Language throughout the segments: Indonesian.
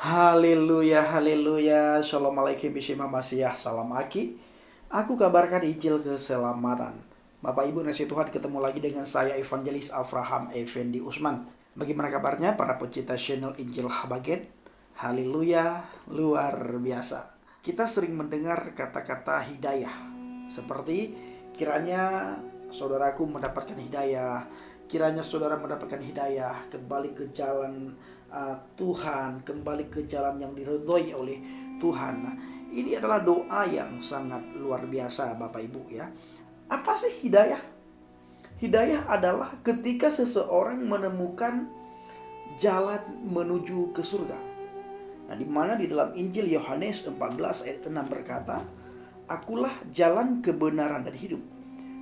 Haleluya, haleluya. Shalom alaikum bishima masiyah. Salam aki. Aku kabarkan Injil keselamatan. Bapak Ibu nasi Tuhan, ketemu lagi dengan saya Evangelis Avraham Effendi Usman. Bagaimana kabarnya para pecinta channel Injil Habaget? Haleluya, luar biasa. Kita sering mendengar kata-kata hidayah. Seperti kiranya saudaraku mendapatkan hidayah. Kiranya saudara mendapatkan hidayah, kembali ke jalan Tuhan, kembali ke jalan yang diridhoi oleh Tuhan. Nah, ini adalah doa yang sangat luar biasa Bapak Ibu ya. Apa sih hidayah? Hidayah adalah ketika seseorang menemukan jalan menuju ke surga. Nah, di mana di dalam Injil Yohanes 14 ayat 6 berkata, "Akulah jalan kebenaran dan hidup.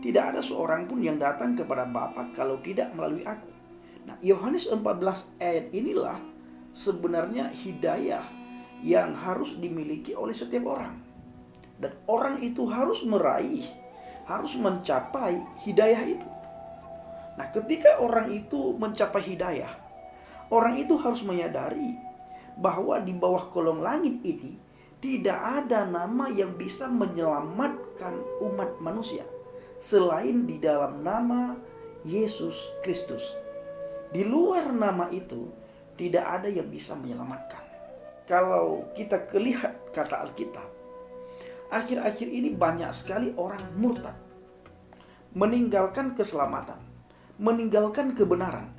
Tidak ada seorang pun yang datang kepada Bapa kalau tidak melalui aku." Nah, Yohanes 14 ayat inilah sebenarnya hidayah yang harus dimiliki oleh setiap orang. Dan orang itu harus meraih, harus mencapai hidayah itu. Nah, ketika orang itu mencapai hidayah, orang itu harus menyadari bahwa di bawah kolong langit ini tidak ada nama yang bisa menyelamatkan umat manusia selain di dalam nama Yesus Kristus. Di luar nama itu tidak ada yang bisa menyelamatkan. Kalau kita lihat kata Alkitab, akhir-akhir ini banyak sekali orang murtad, meninggalkan keselamatan, meninggalkan kebenaran.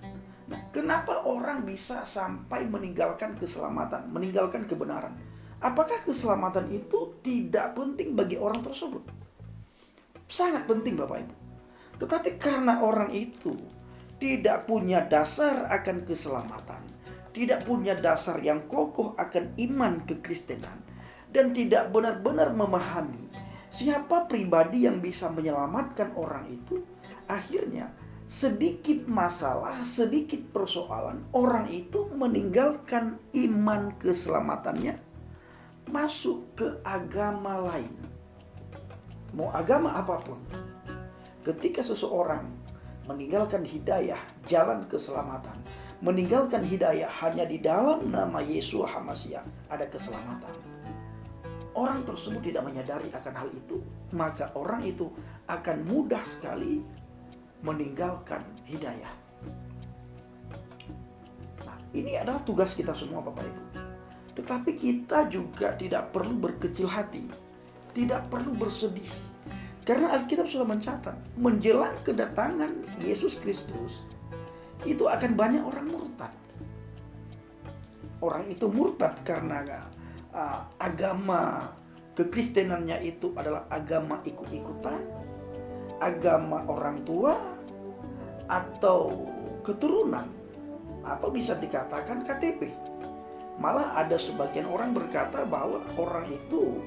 Nah, kenapa orang bisa sampai meninggalkan keselamatan, meninggalkan kebenaran? Apakah keselamatan itu tidak penting bagi orang tersebut? Sangat penting Bapak Ibu. Tetapi karena orang itu tidak punya dasar akan keselamatan, tidak punya dasar yang kokoh akan iman kekristenan, dan tidak benar-benar memahami siapa pribadi yang bisa menyelamatkan orang itu, akhirnya sedikit masalah, sedikit persoalan, orang itu meninggalkan iman keselamatannya, masuk ke agama lain. Mau agama apapun, ketika seseorang meninggalkan hidayah, jalan keselamatan, meninggalkan hidayah hanya di dalam nama Yesus HaMasiah ada keselamatan. Orang tersebut tidak menyadari akan hal itu, maka orang itu akan mudah sekali meninggalkan hidayah. Nah, ini adalah tugas kita semua Bapak Ibu. Tetapi kita juga tidak perlu berkecil hati, tidak perlu bersedih. Karena Alkitab sudah mencatat, menjelang kedatangan Yesus Kristus, itu akan banyak orang murtad. Orang itu murtad karena agama kekristenannya itu adalah agama ikut-ikutan, agama orang tua, atau keturunan, atau bisa dikatakan KTP. Malah ada sebagian orang berkata bahwa orang itu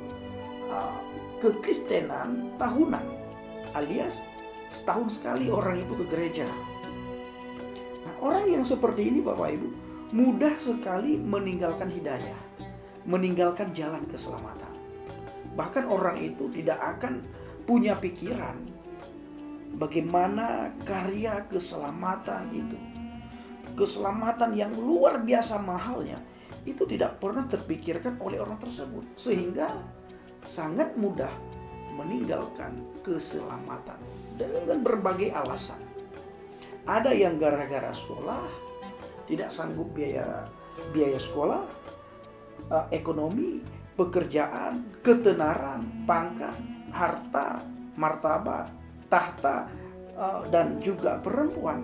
kekristenan tahunan, alias setahun sekali orang itu ke gereja. Nah, orang yang seperti ini Bapak Ibu mudah sekali meninggalkan hidayah, meninggalkan jalan keselamatan. Bahkan orang itu tidak akan punya pikiran bagaimana karya keselamatan itu, keselamatan yang luar biasa mahalnya, itu tidak pernah terpikirkan oleh orang tersebut, sehingga sangat mudah meninggalkan keselamatan dengan berbagai alasan. Ada yang gara-gara sekolah, tidak sanggup biaya sekolah, ekonomi, pekerjaan, ketenaran, pangkat, harta, martabat, tahta, dan juga perempuan.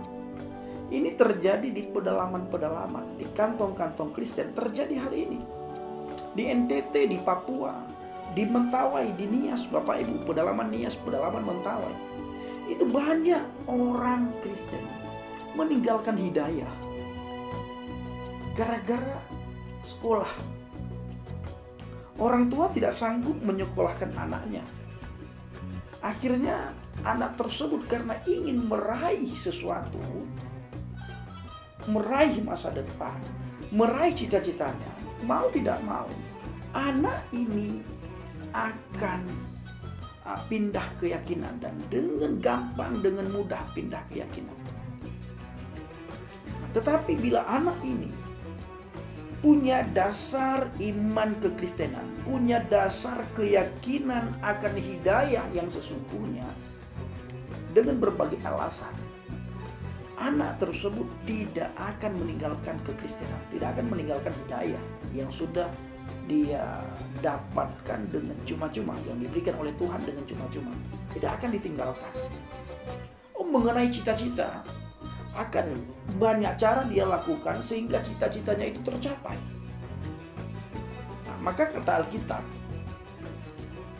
Ini terjadi di pedalaman-pedalaman, di kantong-kantong Kristen terjadi hal ini. Di NTT, di Papua, di Mentawai, di Nias, Bapak Ibu, pedalaman Nias, pedalaman Mentawai. Itu banyak orang Kristen meninggalkan hidayah gara-gara sekolah. Orang tua tidak sanggup menyekolahkan anaknya. Akhirnya anak tersebut karena ingin meraih sesuatu, meraih masa depan, meraih cita-citanya, mau tidak mau, anak ini akan pindah keyakinan, dan dengan gampang, dengan mudah pindah keyakinan. Tetapi bila anak ini punya dasar iman kekristenan, punya dasar keyakinan akan hidayah yang sesungguhnya, dengan berbagai alasan, anak tersebut tidak akan meninggalkan kekristenan, tidak akan meninggalkan hidayah yang sudah dia dapatkan dengan cuma-cuma, yang diberikan oleh Tuhan dengan cuma-cuma. Tidak akan ditinggalkan. Mengenai cita-cita, akan banyak cara dia lakukan sehingga cita-citanya itu tercapai. Nah, maka kata Alkitab,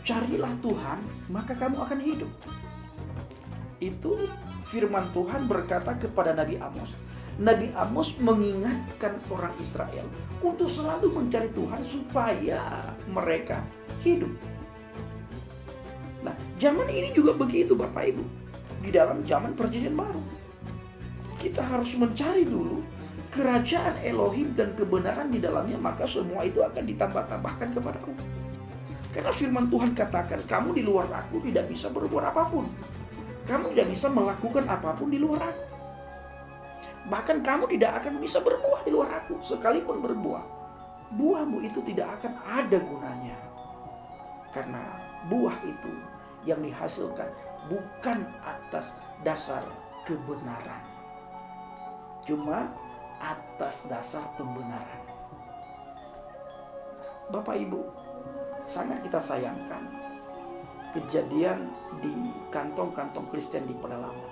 carilah Tuhan, maka kamu akan hidup. Itu firman Tuhan berkata kepada Nabi Amos. Nabi Amos mengingatkan orang Israel untuk selalu mencari Tuhan supaya mereka hidup. Nah, zaman ini juga begitu Bapak Ibu. Di dalam zaman perjanjian baru, kita harus mencari dulu kerajaan Elohim dan kebenaran di dalamnya, maka semua itu akan ditambah-tambahkan kepadamu. Karena firman Tuhan katakan, kamu di luar aku tidak bisa berbuat apapun. Kamu tidak bisa melakukan apapun di luar aku. Bahkan kamu tidak akan bisa berbuah di luar aku. Sekalipun berbuah, buahmu itu tidak akan ada gunanya. Karena buah itu yang dihasilkan bukan atas dasar kebenaran, cuma atas dasar pembenaran. Bapak Ibu, sangat kita sayangkan kejadian di kantong-kantong Kristen di pedalaman.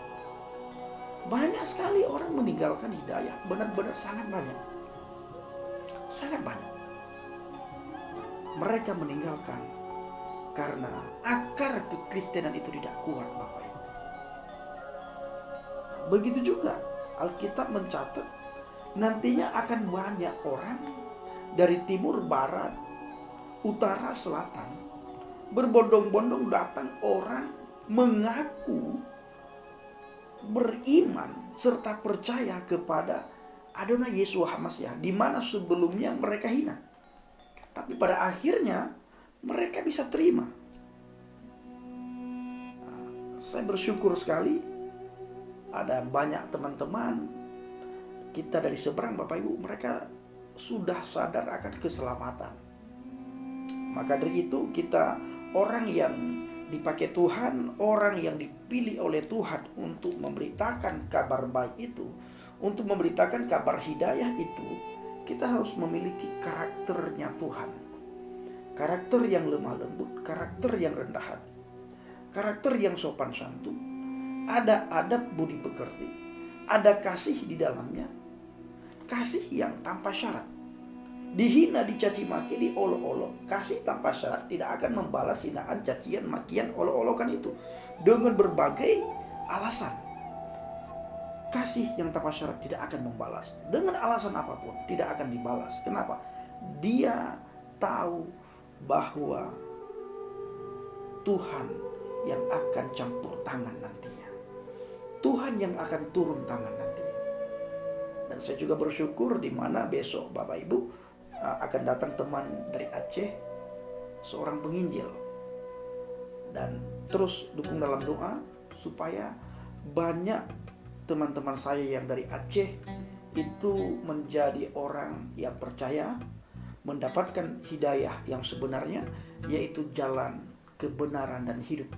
Banyak sekali orang meninggalkan hidayah, benar-benar sangat banyak. Sangat banyak. Mereka meninggalkan karena akar kekristenan itu tidak kuat, Bapak Ibu. Begitu juga Alkitab mencatat nantinya akan banyak orang dari timur, barat, utara, selatan berbondong-bondong datang orang mengaku beriman serta percaya kepada Adonai Yesus HaMashiach, di mana sebelumnya mereka hina. Tapi pada akhirnya mereka bisa terima. Saya bersyukur sekali ada banyak teman-teman kita dari seberang Bapak Ibu, mereka sudah sadar akan keselamatan. Maka dari itu kita orang yang dipakai Tuhan, orang yang dipilih oleh Tuhan untuk memberitakan kabar baik itu, untuk memberitakan kabar hidayah itu, kita harus memiliki karakternya Tuhan. Karakter yang lemah lembut, karakter yang rendah hati, karakter yang sopan santun, ada adab budi pekerti, ada kasih di dalamnya, kasih yang tanpa syarat. Dihina, dicaci maki, diolok-olok, kasih tanpa syarat tidak akan membalas hinaan, cacian, makian, olok-olokan itu dengan berbagai alasan. Kasih yang tanpa syarat tidak akan membalas dengan alasan apapun, tidak akan dibalas. Kenapa? Dia tahu bahwa Tuhan yang akan campur tangan nantinya, Tuhan yang akan turun tangan nantinya. Dan saya juga bersyukur di mana besok Bapak Ibu akan datang teman dari Aceh, seorang penginjil, dan terus dukung dalam doa supaya banyak teman-teman saya yang dari Aceh itu menjadi orang yang percaya, mendapatkan hidayah yang sebenarnya, yaitu jalan kebenaran dan hidup.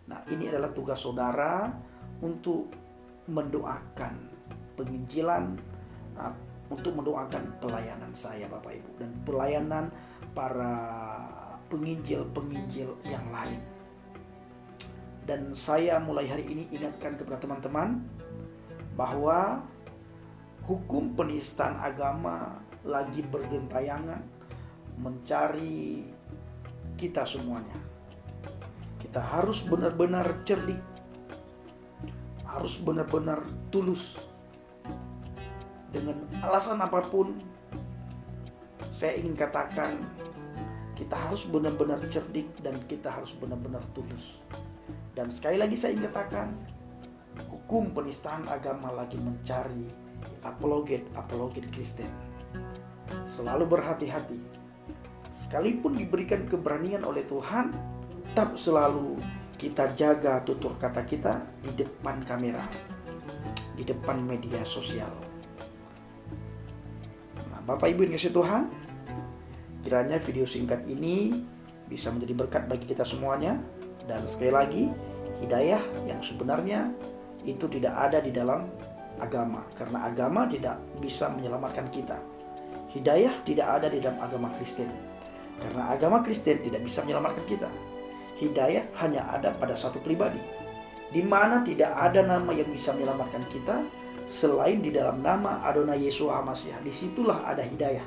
Nah, ini adalah tugas saudara untuk mendoakan penginjilan, untuk mendoakan pelayanan saya Bapak Ibu, dan pelayanan para penginjil-penginjil yang lain. Dan saya mulai hari ini ingatkan kepada teman-teman bahwa hukum penistaan agama lagi bergentayangan mencari kita semuanya. Kita harus benar-benar cerdik, harus benar-benar tulus. Dengan alasan apapun, saya ingin katakan kita harus benar-benar cerdik dan kita harus benar-benar tulus. Dan sekali lagi saya ingin katakan, hukum penistaan agama lagi mencari apologet Kristen. Selalu berhati-hati. Sekalipun diberikan keberanian oleh Tuhan, tetap selalu kita jaga tutur kata kita di depan kamera, di depan media sosial. Nah, Bapak Ibu yang kasih Tuhan, kiranya video singkat ini bisa menjadi berkat bagi kita semuanya. Dan sekali lagi, hidayah yang sebenarnya itu tidak ada di dalam agama, karena agama tidak bisa menyelamatkan kita. Hidayah tidak ada di dalam agama Kristen, karena agama Kristen tidak bisa menyelamatkan kita. Hidayah hanya ada pada satu pribadi, di mana tidak ada nama yang bisa menyelamatkan kita selain di dalam nama Adonai Yesus HaMashiach. Disitulah ada hidayah.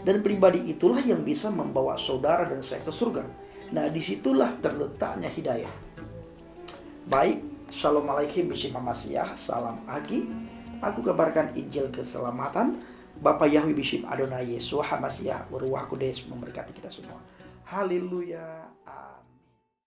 Dan pribadi itulah yang bisa membawa saudara dan saya ke surga. Nah, disitulah terletaknya hidayah. Baik, Shalom Alaikum Bishim HaMashiach, salam Agi. Aku kabarkan Injil keselamatan. Bapak Yahweh Bishim Adonai Yesus HaMashiach, Ruach Kudus memberkati kita semua. Haleluya.